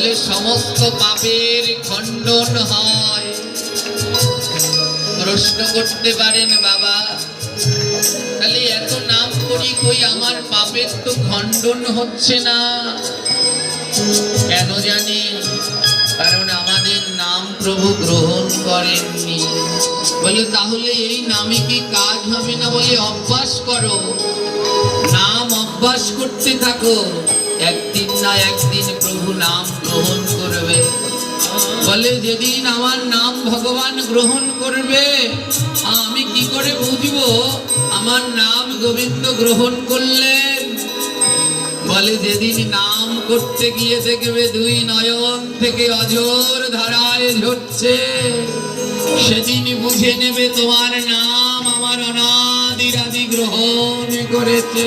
বলে সমস্ত পাপের খণ্ডন হয়। প্রশ্ন করতে পারেন বাবা, তাহলে এত নাম করি কই আমার পাপের তো খণ্ডন হচ্ছে না? কেন জানেন? কারণ আমাদের নাম প্রভু গ্রহণ করেননি। বলে তাহলে এই নামে কি কাজ হবে না? বলে অভ্যাস করো, নাম অভ্যাস করতে থাকো, একদিন না একদিন প্রভু নাম গ্রহণ করবে। বলে যেদিন আমার নাম ভগবান গ্রহণ করবে, আমি কি করে বুঝবো আমার নাম গোবিন্দ গ্রহণ করলেন? বলে যেদিন নাম করতে গিয়ে দেখবে দুই নয়ন থেকে অঝোর ধারায় ঝরছে, সেদিন বুঝে নেবে তোমার নাম আমার অনাদিরাদি গ্রহণ করেছে।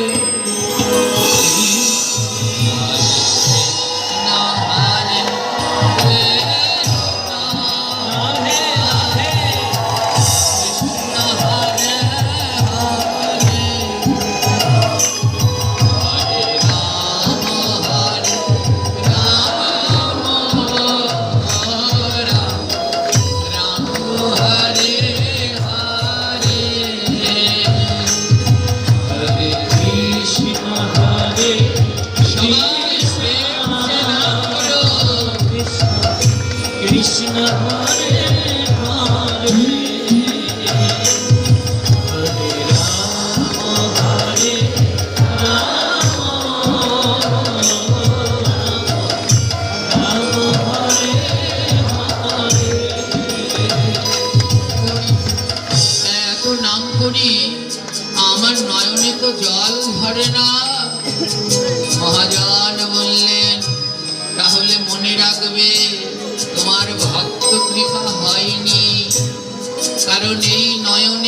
আমার নয়নে তো জল ধরে না। মহাজন বললেন তাহলে মনে রাখবে তোমার ভক্ত কৃপা হয়নি, কারণ এই নয়ন